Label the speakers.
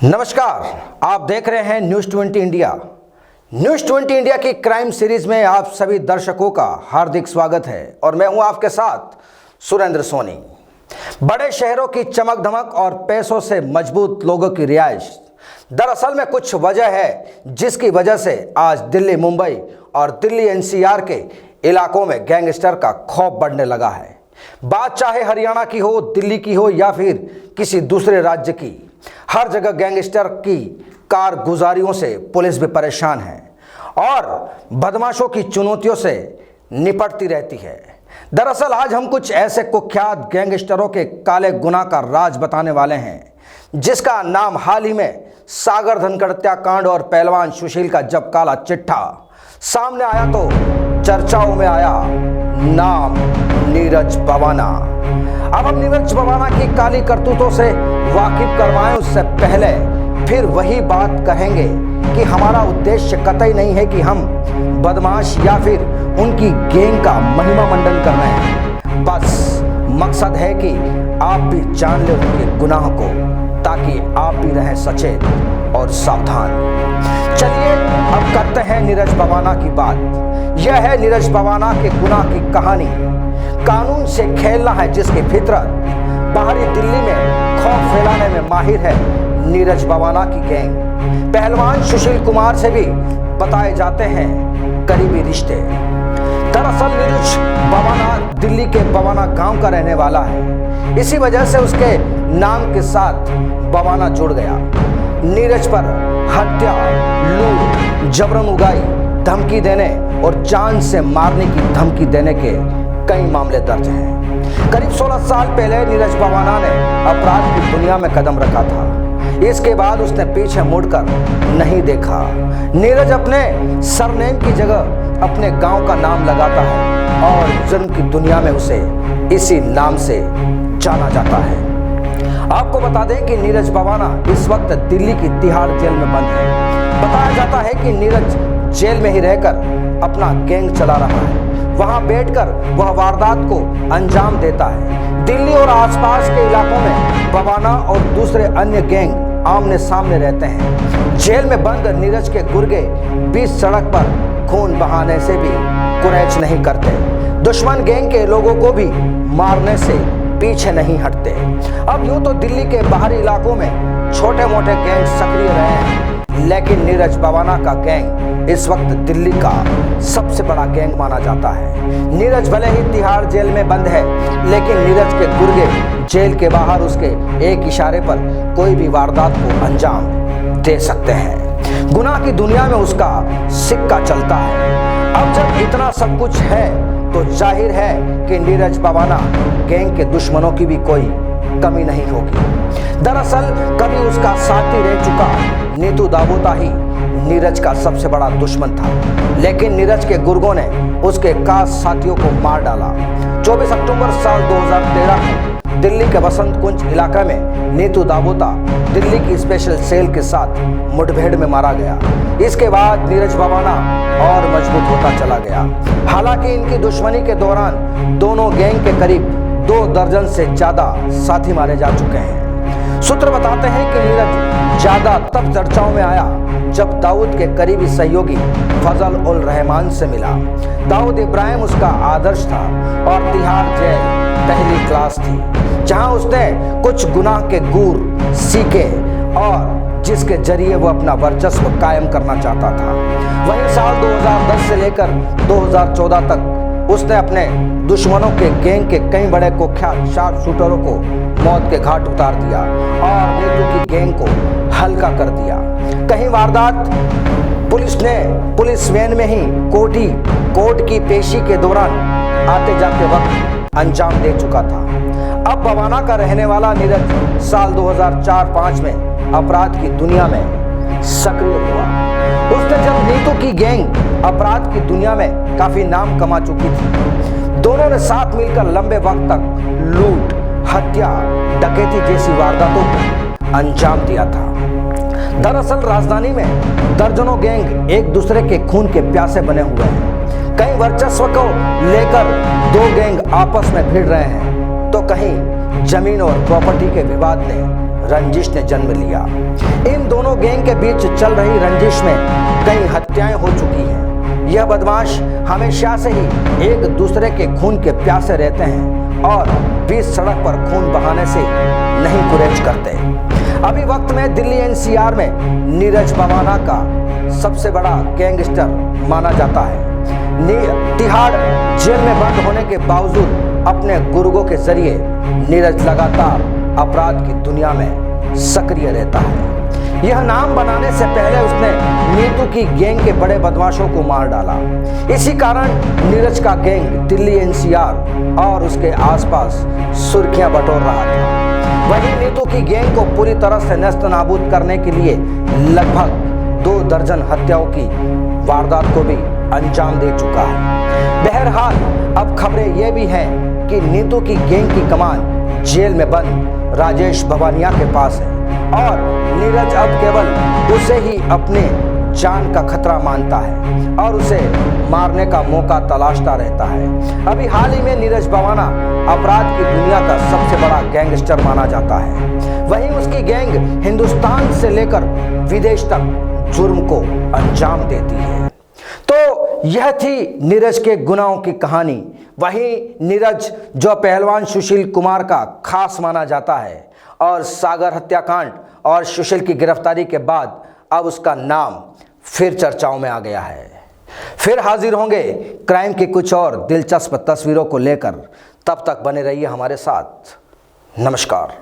Speaker 1: नमस्कार, आप देख रहे हैं न्यूज़ 20 इंडिया। न्यूज़ 20 इंडिया की क्राइम सीरीज में आप सभी दर्शकों का हार्दिक स्वागत है और मैं हूं आपके साथ सुरेंद्र सोनी। बड़े शहरों की चमक धमक और पैसों से मजबूत लोगों की रिहाइश, दरअसल में कुछ वजह है जिसकी वजह से आज दिल्ली, मुंबई और दिल्ली एनसीआर के इलाकों में गैंगस्टर का खौफ बढ़ने लगा है। बात चाहे हरियाणा की हो, दिल्ली की हो या फिर किसी दूसरे राज्य की, हर जगह गैंगस्टर की कारगुजारियों से पुलिस भी परेशान है और बदमाशों की चुनौतियों से निपटती रहती है। दरअसल आज हम कुछ ऐसे कुख्यात गैंगस्टरों के काले गुनाह का राज बताने वाले हैं जिसका नाम हाल ही में सागर धनखड़ हत्याकांड और पहलवान सुशील का जब काला चिट्ठा सामने आया तो चर्चाओं में आया नाम नीरज बवाना। अब हम नीरज बवाना की काली करतूतों से वाकिफ करवाएं उससे पहले फिर वही बात कहेंगे कि हमारा उद्देश्य कतई नहीं है कि हम बदमाश या फिर उनकी गैंग का महिमा मंडन कर रहे हैं। बस मकसद है कि आप भी जान लें उनके गुनाह को, ताकि आप भी रहें सचेत और सावधान। चलिए अब करते हैं नीरज बवाना की बात। यह है नीरज बवाना के गुनाह की कहानी। कानून से खेलना है जिसकी फितरत, बाहरी दिल्ली में खौफ फैलाने में माहिर है नीरज बवाना की गैंग। पहलवान सुशील कुमार से भी बताए जाते हैं करीबी रिश्ते। दरअसल नीरज बवाना दिल्ली के बवाना गांव का रहने वाला है, इसी वजह से उसके नाम के साथ बवाना जुड़ गया। नीरज पर हत्या, लूट, जबरन उगाई, धमकी देने और जान से मारने की धमकी देने के कई मामले दर्ज हैं। करीब 16 साल पहले नीरज बवाना ने अपराध की दुनिया में कदम रखा था। इसके बाद उसने पीछे मुड़कर नहीं देखा। नीरज अपने सरनेम की जगह अपने गांव का नाम लगाता है और जुर्म की दुनिया में उसे इसी नाम से जाना जाता है। आपको बता दें कि नीरज बवाना इस वक्त दिल्ली की तिहाड़ जेल में बंद है। बताया जाता है कि नीरज जेल में ही रहकर अपना गैंग चला रहा है। वहां बैठकर वह वारदात को अंजाम देता है। दिल्ली और आसपास के इलाकों में बवाना और दूसरे अन्य गैंग आमने सामने रहते हैं। जेल में बंद नीरज के गुर्गे बीच सड़क पर खून बहाने से भी गुरेज नहीं करते। दुश्मन गैंग के लोगों को भी मारने से पीछे नहीं हटते। अब यूं तो दिल्ली के बाहरी इलाकों में छोटे मोटे गैंग सक्रिय रहे हैं, लेकिन नीरज बवाना का गैंग इस वक्त दिल्ली का सबसे बड़ा गैंग माना जाता है। नीरज भले ही तिहाड़ जेल में बंद है, लेकिन नीरज के गुर्गे जेल के बाहर उसके एक इशारे पर कोई भी वारदात को अंजाम दे सकते हैं। गुनाह की दुनिया में उसका सिक्का चलता है। अब जब इतना सब कुछ है तो जाहिर है कि नीरज बवाना गैंग के दुश्मनों की भी कोई कमी नहीं होगी। दरअसल कभी उसका साथी रह चुका नीतू दाबोता ही नीरज का सबसे बड़ा दुश्मन था, लेकिन नीरज के गुर्गों ने उसके खास साथियों को मार डाला। 24 अक्टूबर साल 2013 को दिल्ली के वसंत कुंज इलाके में नीतू दाबोता दिल्ली की स्पेशल सेल के साथ मुठभेड़ में मारा गया। इसके बाद नीरज बवाना और मजबूत होता चला गया। हालांकि इनकी दुश्मनी के दौरान दोनों गैंग के करीब 2 दर्जन से ज्यादा साथी मारे जा चुके हैं। सूत्र बताते हैं कि नीरज ज्यादा तब चर्चाओं में आया जब दाऊद के करीबी सहयोगी फजल उल रहमान से मिला। दाऊद इब्राहिम उसका आदर्श था और तिहाड़ जेल पहली क्लास थी, जहां उसने कुछ गुनाह के गुर सीखे और जिसके जरिए वो अपना वर्चस्व कायम करना चाहता था। वहीं साल 2010 से लेकर 2014 तक उसने अपने दुश्मनों के गैंग के कई बड़े कुख्यात शार्प शूटरों को मौत के घाट उतार दिया और नीतू की गैंग को हल्का कर दिया। कहीं वारदात पुलिस वैन में ही कोर्ट की पेशी के दौरान आते जाते वक्त अंजाम दे चुका था। अब बवाना का रहने वाला नीरज साल 2004-05 में अपराध की दुनिया में सक्रिय हुआ। उसने जब नीतू की गैंग अपराध की दुनिया में काफी नाम कमा चुकी थी, दोनों ने साथ मिलकर लंबे वक्त तक लूट, हत्या, डकैती जैसी वारदातों को अंजाम दिया था। दरअसल राजधानी में दर्जनों गैंग एक दूसरे के खून के प्यासे बने हुए हैं। कहीं वर्चस्व को लेकर 2 गैंग आपस में भिड़ रहे हैं, तो कहीं जमीन और प्रॉपर्टी के विवाद ने रंजिश ने जन्म लिया। इन दोनों गैंग के बीच चल रही रंजिश में कई हत्याएं हो चुकी हैं। यह बदमाश हमेशा से ही एक दूसरे के खून के प्यासे रहते हैं और बीच सड़क पर खून बहाने से नहीं गुरेज करते। अभी वक्त में दिल्ली एनसीआर में नीरज बवाना का सबसे बड़ा गैंगस्टर माना जाता है। तिहाड़ जेल में बंद होने के बावजूद अपने गुर्गों के जरिए नीरज लगातार अपराध की दुनिया में सक्रिय रहता है। यह नाम बनाने से पहले उसने नीतू की गैंग के बड़े बदमाशों को मार डाला। इसी कारण नीरज का गैंग दिल्ली एनसीआर और उसके आसपास सुर्खियां बटोर रहा था। वहीं नीतू की गैंग को पूरी तरह से नेस्त नाबूद करने के लिए लगभग 2 दर्जन हत्याओं की वारदात को भी अंजाम दे चुका है। बहरहाल अब खबरें यह भी हैं कि नीतू की गैंग की कमान जेल में बंद राजेश भवानिया के पास है और नीरज अब केवल उसे ही अपने जान का खतरा मानता है और उसे मारने का मौका तलाशता रहता है। अभी हाल ही में नीरज भवाना अपराध की दुनिया का सबसे बड़ा गैंगस्टर माना जाता है। वहीं उसकी गैंग हिंदुस्तान से लेकर विदेश तक जुर्म को अंजाम देती है। तो यह थी नीरज के गुनाहों की कहानी। वहीं नीरज जो पहलवान सुशील कुमार का खास माना जाता है और सागर हत्याकांड और सुशील की गिरफ्तारी के बाद अब उसका नाम फिर चर्चाओं में आ गया है। फिर हाजिर होंगे क्राइम की कुछ और दिलचस्प तस्वीरों को लेकर। तब तक बने रहिए हमारे साथ। नमस्कार।